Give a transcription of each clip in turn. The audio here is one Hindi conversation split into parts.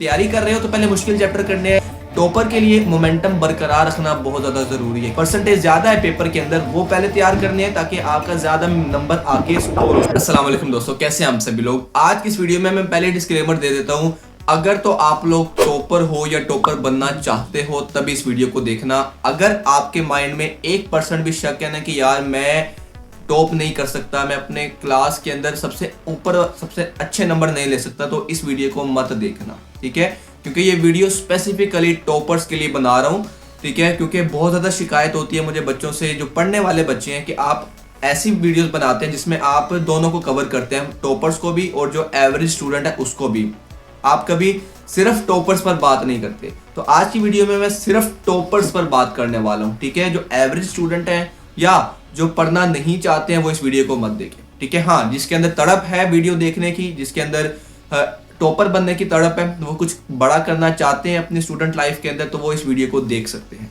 तैयारी कर रहे हो तो पहले मुश्किल चैप्टर करने हैं। टॉपर के लिए मोमेंटम बरकरार रखना बहुत ज्यादा जरूरी है। परसेंटेज ज्यादा है पेपर के अंदर, वो पहले तैयार करने हैं ताकि आपका ज्यादा नंबर आके स्कोर हो। अस्सलाम वालेकुम दोस्तों, कैसे हैं आप सभी लोग। आज की इस वीडियो में मैं पहले डिस्क्लेमर दे देता हूँ, अगर तो आप लोग टॉपर हो या टॉपर बनना चाहते हो तभी इस वीडियो को देखना। अगर आपके माइंड में 1% भी शक है ना कि यार मैं टॉप नहीं कर सकता, मैं अपने क्लास के अंदर सबसे ऊपर सबसे अच्छे नंबर नहीं ले सकता, तो इस वीडियो को मत देखना, ठीक है। क्योंकि ये वीडियो स्पेसिफिकली टॉपर्स के लिए बना रहा हूँ, ठीक है। क्योंकि बहुत ज़्यादा शिकायत होती है मुझे बच्चों से, जो पढ़ने वाले बच्चे हैं, कि आप ऐसी वीडियोस बनाते हैं जिसमें आप दोनों को कवर करते हैं, टॉपर्स को भी और जो एवरेज स्टूडेंट है उसको भी। आप कभी सिर्फ टॉपर्स पर बात नहीं करते। तो आज की वीडियो में मैं सिर्फ टॉपर्स पर बात करने वाला हूँ, ठीक है। जो एवरेज स्टूडेंट हैं या जो पढ़ना नहीं चाहते हैं वो इस वीडियो को मत देखें, ठीक है। हाँ, जिसके अंदर तड़प है वीडियो देखने की, जिसके अंदर टॉपर बनने की तड़प है, वो कुछ बड़ा करना चाहते हैं अपनी स्टूडेंट लाइफ के अंदर, तो वो इस वीडियो को देख सकते हैं।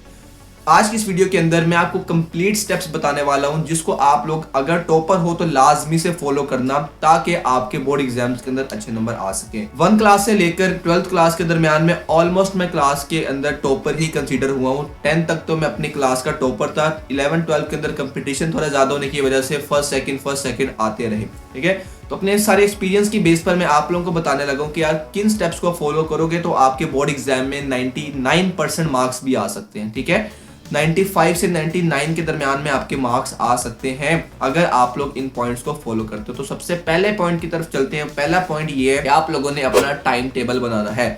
आज की इस वीडियो के अंदर मैं आपको कंप्लीट स्टेप्स बताने वाला हूं, जिसको आप लोग अगर टॉपर हो तो लाजमी से फॉलो करना, ताकि आपके बोर्ड एग्जाम्स के अंदर अच्छे नंबर आ सके। 1 क्लास से लेकर 12th क्लास के दरमियान में ऑलमोस्ट मैं क्लास के अंदर टॉपर ही कंसीडर हुआ हूँ। 10 तक तो मैं अपनी क्लास का टॉपर था। 11-12 के अंदर कंपटीशन थोड़ा ज्यादा होने की वजह से फर्स्ट सेकंड आते रहे, ठीक है। तो अपने सारे एक्सपीरियंस की बेस पर मैं आप लोगों को बताने लगा हूं कि यार किन स्टेप्स को फॉलो करोगे तो आपके बोर्ड एग्जाम में 99% मार्क्स भी आ सकते हैं, ठीक है। 95 से 99 के दरमियान में आपके मार्क्स आ सकते हैं अगर आप लोग इन पॉइंट्स को फॉलो करते हो। तो सबसे पहले पॉइंट की तरफ चलते हैं। पहला पॉइंट ये है कि आप लोगों ने अपना टाइम टेबल बनाना है।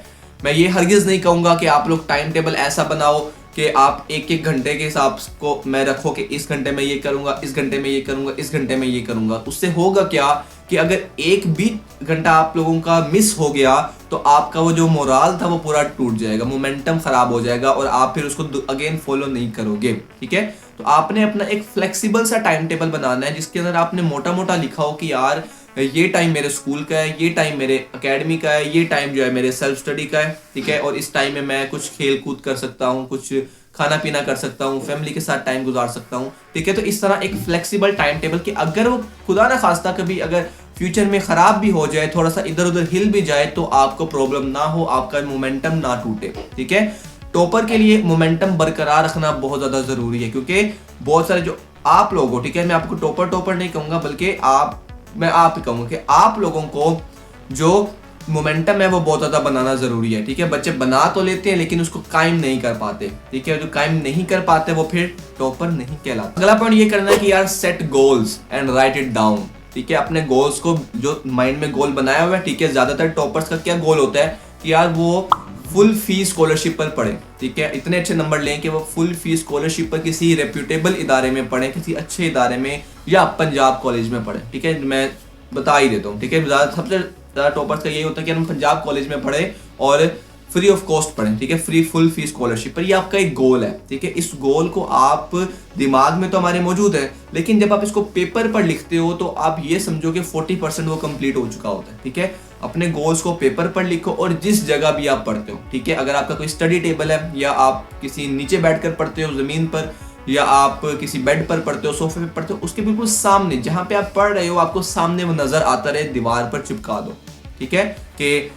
मैं ये हरगिज नहीं कहूंगा कि आप लोग टाइम टेबल ऐसा बनाओ कि आप एक घंटे के हिसाब को मैं रखो कि इस घंटे में ये करूंगा, इस घंटे में ये करूंगा, इस घंटे में ये करूंगा। उससे होगा क्या कि अगर एक भी घंटा आप लोगों का मिस हो गया तो आपका वो जो मोराल था वो पूरा टूट जाएगा, मोमेंटम खराब हो जाएगा और आप फिर उसको अगेन फॉलो नहीं करोगे, ठीक है। तो आपने अपना एक फ्लेक्सिबल सा टाइम टेबल बनाना है, जिसके अंदर आपने मोटा मोटा लिखा हो कि यार ये टाइम मेरे स्कूल का है, ये टाइम मेरे एकेडमी का है, ये टाइम जो है मेरे सेल्फ स्टडी का है, ठीक है। और इस टाइम में मैं कुछ खेल कूद कर सकता हूँ, कुछ खाना पीना कर सकता हूँ, फैमिली के साथ टाइम गुजार सकता हूँ, ठीक है। तो इस तरह एक फ्लेक्सिबल टाइम टेबल कि अगर वो खुदा ना खास्ता कभी अगर फ्यूचर में खराब भी हो जाए, थोड़ा सा इधर उधर हिल भी जाए, तो आपको प्रॉब्लम ना हो, आपका मोमेंटम ना टूटे, ठीक है। टॉपर के लिए मोमेंटम बरकरार रखना बहुत ज्यादा जरूरी है, क्योंकि बहुत सारे जो आप लोग हो, ठीक है, मैं आपको टॉपर नहीं कहूंगा, बल्कि मैं आप ही कहूंगा कि आप लोगों को जो मोमेंटम है वो बहुत ज्यादा बनाना जरूरी है, ठीक है। बच्चे बना तो लेते हैं लेकिन उसको कायम नहीं कर पाते, ठीक है। जो कायम नहीं कर पाते वो फिर टॉपर नहीं कहलाते। अगला पॉइंट ये करना है कि यार set goals and right it down, ठीक है। अपने गोल्स को, जो माइंड में गोल बनाया हुआ है, ठीक है। ज्यादातर टॉपर्स का क्या गोल होता है कि यार वो फुल फीस स्कॉलरशिप पर पढ़े, ठीक है। इतने अच्छे नंबर लें कि वो फुल फीस स्कॉलरशिप पर किसी रेप्यूटेबल इदारे में पढ़े, किसी अच्छे इदारे में, या पंजाब कॉलेज में पढ़े, ठीक है। मैं बता ही देता हूँ, ठीक है। सबसे ज़्यादा टॉपर्स का यही होता है कि हम पंजाब कॉलेज में पढ़े और फ्री ऑफ कॉस्ट पढ़ें, ठीक है, फ्री फुल फीस स्कॉलरशिप पर। ये आपका एक गोल है, ठीक है। इस गोल को आप दिमाग में तो हमारे मौजूद है, लेकिन जब आप इसको पेपर पर लिखते हो तो आप ये समझो कि 40% वो कंप्लीट हो चुका होता है, ठीक है। अपने गोल्स को पेपर पर लिखो और जिस जगह भी आप पढ़ते हो, ठीक है। अगर आपका कोई स्टडी टेबल है, या आप किसी नीचे बैठकर पढ़ते हो जमीन पर, या आप किसी बेड पर पढ़ते हो, सोफे पे पढ़ते हो, उसके बिल्कुल सामने जहां पे आप पढ़ रहे हो, आपको सामने वो नजर आता रहे, दीवार पर चिपका दो, ठीक है, कि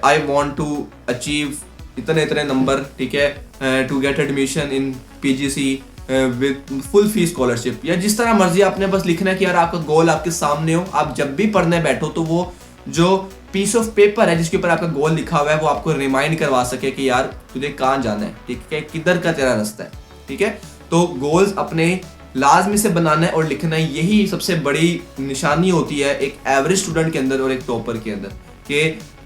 आई वांट टू अचीव इतने नंबर, ठीक है, to get admission in PGC with full fees scholarship, या जिस तरह मर्जी आपने बस लिखना है कि यार आपका गोल आपके सामने हो। आप जब भी पढ़ने बैठो तो वो जो पीस ऑफ पेपर है जिसके ऊपर आपका गोल लिखा हुआ है वो आपको रिमाइंड करवा सके कि यार तुझे कहाँ जाना है, ठीक है, किधर का तेरा रास्ता है, ठीक है। तो गोल्स अपने लाजमी से बनाना है और लिखना है, यही सबसे बड़ी निशानी होती है एक एवरेज स्टूडेंट के अंदर और एक टॉपर के अंदर। कि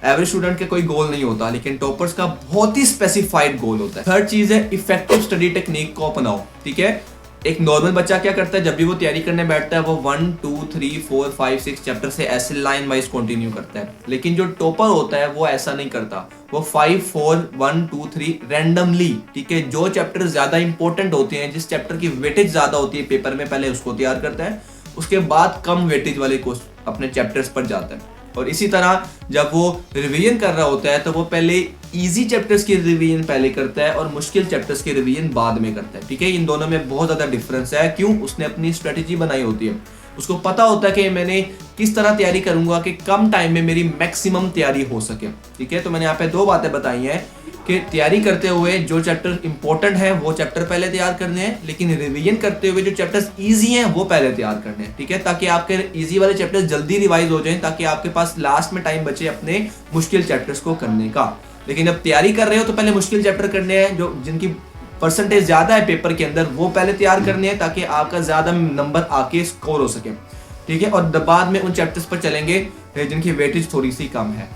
एवरेज स्टूडेंट का कोई गोल नहीं होता, लेकिन टॉपर्स का बहुत ही स्पेसिफाइड गोल होता है। थर्ड चीज है इफेक्टिव स्टडी टेक्निक को अपनाओ, ठीक है। एक नॉर्मल बच्चा क्या करता है, जब भी वो तैयारी करने बैठता है वो 1 2 3 4 5 6 चैप्टर से ऐसे लाइन वाइज कंटिन्यू करता है। लेकिन जो टॉपर होता है वो ऐसा नहीं करता, वो 5 4 1 2 3 रैंडमली, ठीक है। जो चैप्टर ज्यादा इंपॉर्टेंट होते हैं, जिस चैप्टर की वेटेज ज्यादा होती है पेपर में, पहले उसको तैयार करता है, उसके बाद कम वेटेज वाले को अपने चैप्टर्स पर जाता है। और इसी तरह जब वो रिवीजन कर रहा होता है तो वो पहले इजी चैप्टर्स की रिवीजन पहले करता है और मुश्किल चैप्टर्स की रिवीजन बाद में करता है, ठीक है। इन दोनों में बहुत ज्यादा डिफरेंस है। क्यों? उसने अपनी स्ट्रेटेजी बनाई होती है। उसको पता होता है कि मैंने किस तरह तैयारी करूंगा कि कम टाइम में मेरी मैक्सिमम तैयारी हो सके। ठीक है, तो मैंने यहाँ पे दो बातें बताई हैं कि तैयारी करते हुए जो चैप्टर इंपॉर्टेंट है वो चैप्टर पहले तैयार करने हैं, लेकिन रिवीजन करते हुए जो चैप्टर्स इजी हैं वो पहले तैयार करने हैं। ठीक है, ताकि आपके इजी वाले चैप्टर्स जल्दी रिवाइज हो जाएं, ताकि आपके पास लास्ट में टाइम बचे अपने मुश्किल चैप्टर्स को करने का। लेकिन जब तैयारी कर रहे हो तो पहले मुश्किल चैप्टर करने हैं, जो जिनकी परसेंटेज ज्यादा है पेपर के अंदर, वो पहले तैयार करने हैं ताकि आपका ज्यादा नंबर आके स्कोर हो सके। ठीक है, और बाद में उन चैप्टर्स पर चलेंगे जिनकी वेटेज थोड़ी सी कम है।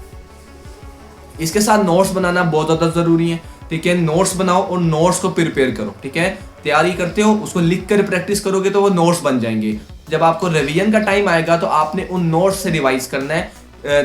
इसके साथ नोट्स बनाना बहुत ज्यादा जरूरी है। ठीक है, नोट्स बनाओ और नोट्स को प्रिपेयर करो। ठीक है, तैयारी करते हो उसको लिख कर प्रैक्टिस करोगे तो वो नोट्स बन जाएंगे। जब आपको रिवीजन का टाइम आएगा तो आपने उन नोट्स से रिवाइज करना है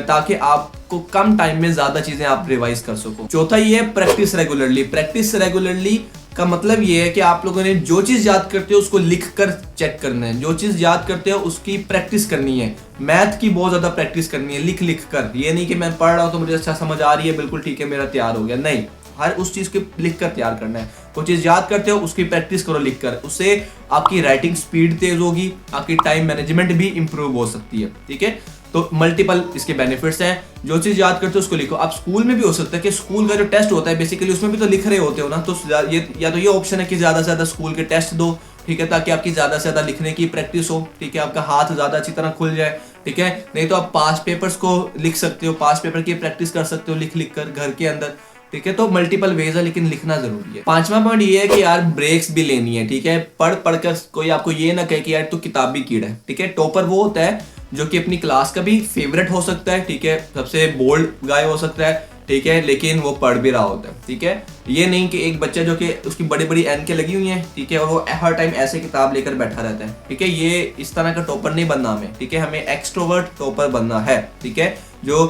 ताकि आपको कम टाइम में ज्यादा चीजें आप रिवाइज कर सको। चौथा ये है प्रैक्टिस रेगुलरली। प्रैक्टिस रेगुलरली का मतलब ये है कि आप लोगों ने जो चीज याद करते हो उसको लिख कर चेक करना है, जो चीज याद करते हो उसकी प्रैक्टिस करनी है। मैथ की बहुत ज्यादा प्रैक्टिस करनी है लिख लिख कर। ये नहीं कि मैं पढ़ रहा हूं तो मुझे अच्छा समझ आ रही है, बिल्कुल ठीक है मेरा तैयार हो गया, नहीं, हर उस चीज को लिख कर तैयार करना है। कोई चीज याद करते हो उसकी प्रैक्टिस करो लिख कर, उससे आपकी राइटिंग स्पीड तेज होगी, आपकी टाइम मैनेजमेंट भी इंप्रूव हो सकती है। ठीक है, तो मल्टीपल इसके बेनिफिट्स हैं। जो चीज याद करते हो उसको लिखो। अब स्कूल में भी हो सकता है कि स्कूल का जो टेस्ट होता है बेसिकली उसमें भी तो लिख रहे होते हो ना, तो ये या तो ये ऑप्शन है कि ज्यादा से ज्यादा स्कूल के टेस्ट दो। ठीक है, ताकि आपकी ज्यादा से ज्यादा लिखने की प्रैक्टिस हो। ठीक है, आपका हाथ ज्यादा अच्छी तरह खुल जाए। ठीक है, नहीं तो आप पास्ट पेपर्स को लिख सकते हो, पास्ट पेपर की प्रैक्टिस कर सकते हो लिख लिख कर घर के अंदर। ठीक है, तो मल्टीपल वेज है लेकिन लिखना जरूरी है। पांचवा पॉइंट ये है कि यार ब्रेक्स भी लेनी है। ठीक है, पढ़ पढ़कर कोई आपको ये ना कहे कि यार तू किताबी कीड़ा है। ठीक है, टॉपर वो होता है जो कि अपनी क्लास का भी फेवरेट हो सकता है। ठीक है, सबसे बोल्ड गाय हो सकता है। ठीक है, लेकिन वो पढ़ भी रहा होता है। ठीक है, ये नहीं कि एक बच्चा जो कि उसकी बड़ी बड़ी एनके लगी हुई हैं, ठीक है, और वो हर टाइम ऐसे किताब लेकर बैठा रहता है। ठीक है, ये इस तरह का टॉपर नहीं बनना हमें। ठीक है, हमें एक्सट्रोवर्ट टॉपर बनना है। ठीक है, जो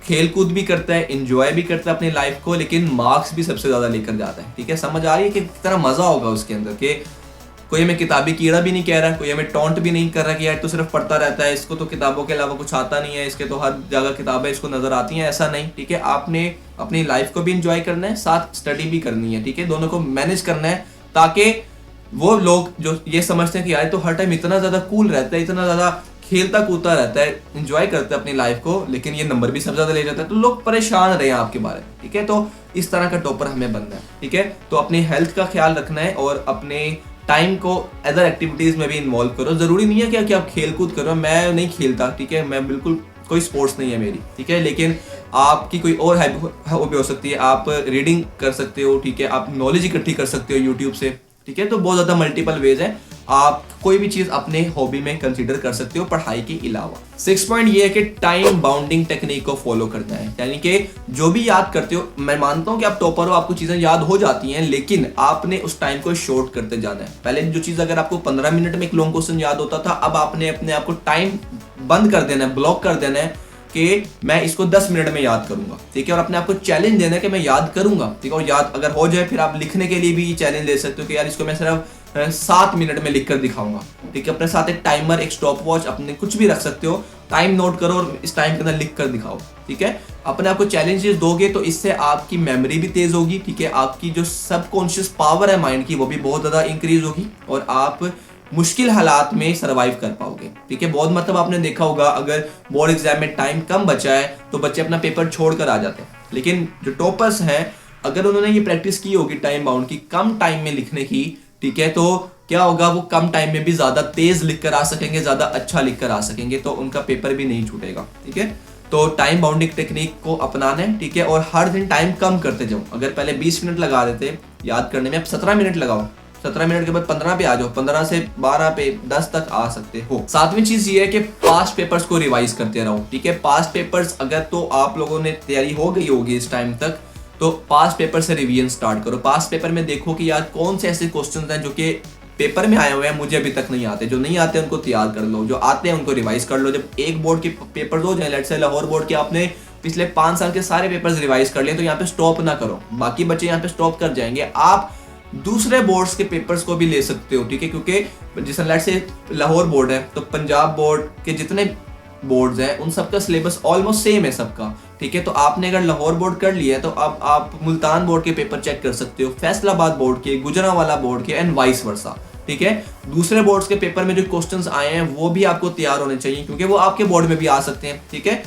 खेल कूद भी करता है, एंजॉय भी करता है अपनी लाइफ को, लेकिन मार्क्स भी सबसे ज्यादा लेकर जाता है। ठीक है, समझ आ रही है कि कितना मजा होगा उसके अंदर कि कोई हमें किताबी कीड़ा भी नहीं कह रहा, कोई हमें टॉन्ट भी नहीं कर रहा कि यार तो सिर्फ पढ़ता रहता है, इसको तो किताबों के अलावा कुछ आता नहीं है, इसके तो हर जगह किताबें इसको नजर आती हैं। ऐसा नहीं। ठीक है, आपने अपनी लाइफ को भी इंजॉय करना है, साथ स्टडी भी करनी है। ठीक है, दोनों को मैनेज करना है ताकि वो लोग जो ये समझते हैं कि यार तो हर टाइम इतना ज्यादा कूल रहता है, इतना ज्यादा खेलता कूदता रहता है, एंजॉय करता है अपनी लाइफ को, लेकिन ये नंबर भी सबसे ज्यादा ले जाता है, तो लोग परेशान रहे हैं आपके बारे में। ठीक है, तो इस तरह का टॉपर हमें बनना है। ठीक है, तो अपनी हेल्थ का ख्याल रखना है और अपने टाइम को अदर एक्टिविटीज में भी इन्वॉल्व करो। जरूरी नहीं है कि आप खेल कूद करो, मैं नहीं खेलता। ठीक है, मैं बिल्कुल कोई स्पोर्ट्स नहीं है मेरी। ठीक है, लेकिन आपकी कोई और हॉबी हो सकती है, आप रीडिंग कर सकते हो। ठीक है, आप नॉलेज इकट्ठी कर सकते हो यूट्यूब से। ठीक है, तो बहुत ज्यादा मल्टीपल वेज है, आप कोई भी चीज अपने हॉबी में कंसीडर कर सकते हो पढ़ाई के अलावा। 6 पॉइंट ये है कि टाइम बाउंडिंग टेक्निक को फॉलो करना है। यानी कि जो भी याद करते हो, मैं मानता हूं कि आप टॉपर हो, आपको चीजें याद हो जाती हैं, लेकिन आपने उस टाइम को शॉर्ट करते जाना है। पहले जो चीज अगर आपको 15 मिनट में एक लॉन्ग क्वेश्चन याद होता था, अब आपने अपने आप को टाइम बंद कर देना है, ब्लॉक कर देना है कि मैं इसको 10 मिनट में याद करूंगा। ठीक है, और अपने आप को चैलेंज देना है कि मैं याद करूंगा। ठीक है, और याद अगर हो जाए फिर आप लिखने के लिए भी चैलेंज ले सकते हो कि यार इसको मैं सिर्फ 7 मिनट में लिख कर दिखाऊंगा। ठीक है, अपने साथ एक टाइमर, एक स्टॉप वॉच, अपने कुछ भी रख सकते हो, टाइम नोट करो और इस टाइम के अंदर लिख कर दिखाओ। ठीक है, अपने आप को चैलेंजेस दोगे तो इससे आपकी मेमोरी भी तेज होगी। ठीक है, आपकी जो सबकॉन्शियस पावर है माइंड की वो भी बहुत ज्यादा इंक्रीज होगी और आप मुश्किल हालात में सरवाइव कर पाओगे। ठीक है, बहुत मतलब आपने देखा होगा अगर बोर्ड एग्जाम में टाइम कम बचा है तो बच्चे अपना पेपर छोड़कर आ जाते हैं, लेकिन जो टॉपर्स हैं अगर उन्होंने ये प्रैक्टिस की होगी टाइम बाउंड की, कम टाइम में लिखने की, ठीक है, तो क्या होगा, वो कम टाइम में भी ज्यादा तेज लिख कर आ सकेंगे, ज्यादा अच्छा लिख कर आ सकेंगे, तो उनका पेपर भी नहीं छूटेगा। ठीक है, तो टाइम बाउंडिंग टेक्निक को अपनाना है। ठीक है, और हर दिन टाइम कम करते जाओ। अगर पहले 20 मिनट लगा देते याद करने में, अब 17 मिनट लगाओ, 17 मिनट के बाद 15 पे आ जाओ, 15 से 12 पे 10 तक आ सकते हो। 7वीं चीज ये है कि पास्ट पेपर्स को रिवाइज करते रहो। ठीक है, पास्ट पेपर्स अगर तो आप लोगों ने तैयारी हो गई होगी इस टाइम तक, तो पास्ट पेपर से रिवीजन स्टार्ट करो। पास्ट पेपर में देखो कि यार कौन से ऐसे क्वेश्चंस हैं जो कि पेपर में आए हुए हैं, मुझे अभी तक नहीं आते। जो नहीं आते उनको तैयार कर लो, जो आते हैं उनको रिवाइज कर लो। जब एक बोर्ड के पेपर हो जाए, लेट्स से लाहौर बोर्ड के आपने पिछले 5 साल के सारे पेपर्स रिवाइज कर लिए, तो यहाँ पे स्टॉप ना करो, बाकी बच्चे यहाँ पे स्टॉप कर जाएंगे। आप दूसरे बोर्ड्स के पेपर्स को भी ले सकते हो। ठीक है, क्योंकि जैसे लेट्स से लाहौर बोर्ड है तो पंजाब बोर्ड के जितने बोर्ड्स हैं उन सबका सिलेबस ऑलमोस्ट सेम है सबका। ठीक है, तो आपने अगर लाहौर बोर्ड कर लिया है तो अब आप मुल्तान बोर्ड के पेपर चेक कर सकते हो, फैसलाबाद बोर्ड के, गुजरांवाला बोर्ड के, एंड वाइस वर्सा। ठीक है। दूसरे बोर्ड्स के पेपर में जो क्वेश्चंस आए हैं वो भी आपको तैयार होने चाहिए, क्योंकि वो आपके बोर्ड में भी आ सकते हैं, ठीक है।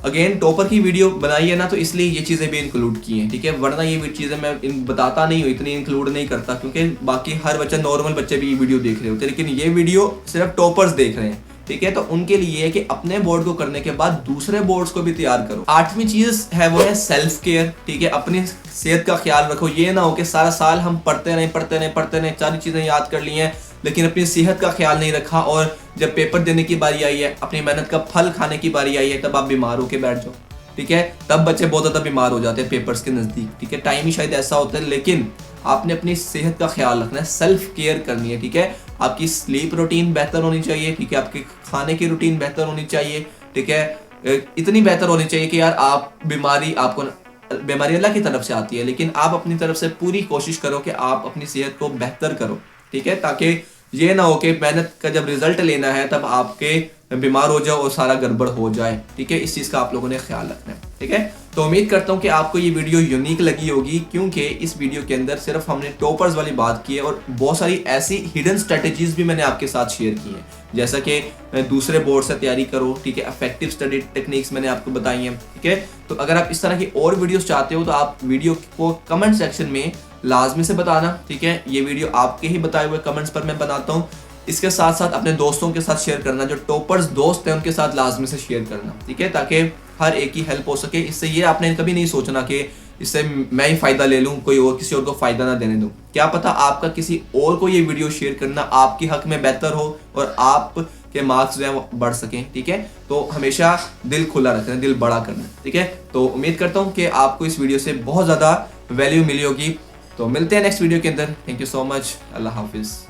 अगेन टॉपर की वीडियो बनाई है ना, तो इसलिए ये चीज़ें भी इंक्लूड की हैं, ठीक है, वरना ये चीज़ें मैं बताता नहीं हूँ, इतनी इंक्लूड नहीं करता, क्योंकि बाकी हर बच्चा, नॉर्मल बच्चे भी ये वीडियो देख रहे होते हैं, लेकिन ये वीडियो सिर्फ टॉपर्स देख रहे हैं, ठीक है। तो उनके लिए है कि अपने बोर्ड को करने के बाद दूसरे बोर्ड्स को भी तैयार करो। 8वीं चीज है वो है सेल्फ केयर, ठीक है। अपनी सेहत का ख्याल रखो। ये ना हो कि सारा साल हम पढ़ते नहीं, सारी चीजें याद कर ली हैं, लेकिन अपनी सेहत का ख्याल नहीं रखा, और जब पेपर देने की बारी आई है, अपनी मेहनत का फल खाने की बारी आई है, तब आप बीमार होके बैठ जाओ, ठीक है। तब बच्चे बहुत ज्यादा बीमार हो जाते हैं पेपर्स के नजदीक, ठीक है। टाइम ही शायद ऐसा होता है, लेकिन आपने अपनी सेहत का ख्याल रखना है, सेल्फ केयर करनी है, ठीक है। आपकी स्लीप रूटीन बेहतर होनी चाहिए, ठीक है। आपके खाने की रूटीन बेहतर होनी चाहिए, ठीक है। इतनी बेहतर होनी चाहिए कि यार आप बीमारी अल्लाह की तरफ से आती है, लेकिन आप अपनी तरफ से पूरी कोशिश करो कि आप अपनी सेहत को बेहतर करो, ठीक है, ताकि ये ना हो कि मेहनत का जब रिजल्ट लेना है तब आपके बीमार हो जाओ और सारा गड़बड़ हो जाए, ठीक है। इस चीज़ का आप लोगों ने ख्याल रखना है, ठीक है। तो उम्मीद करता हूँ कि आपको ये वीडियो यूनिक लगी होगी, क्योंकि इस वीडियो के अंदर सिर्फ हमने टॉपर्स वाली बात की है, और बहुत सारी ऐसी हिडन स्ट्रेटेजीज भी मैंने आपके साथ शेयर की हैं, जैसा कि दूसरे बोर्ड से तैयारी करो, ठीक है। इफेक्टिव स्टडी टेक्निक्स मैंने आपको बताई हैं, ठीक है। तो अगर आप इस तरह की और वीडियोस चाहते हो तो आप वीडियो को कमेंट सेक्शन में लाजमी से बताना, ठीक है। ये वीडियो आपके ही बताए हुए कमेंट्स पर मैं बनाता हूँ। इसके साथ साथ अपने दोस्तों के साथ शेयर करना, जो टॉपर्स दोस्त हैं उनके साथ लाजमी से शेयर करना, ठीक है, ताकि हर एक की हेल्प हो सके। इससे ये आपने कभी नहीं सोचना कि इससे मैं ही फायदा ले लूँ, कोई और किसी और को फायदा ना देने दूँ। क्या पता आपका किसी और को ये वीडियो शेयर करना आपकी हक में बेहतर हो और आप के मार्क्स जो है वो बढ़ सकें, ठीक है। तो हमेशा दिल खुला रखना, दिल बड़ा करना, ठीक है। तो उम्मीद करता हूँ कि आपको इस वीडियो से बहुत ज़्यादा वैल्यू मिली होगी। तो मिलते हैं नेक्स्ट वीडियो के अंदर। Thank you so much. अल्लाह हाफिज़।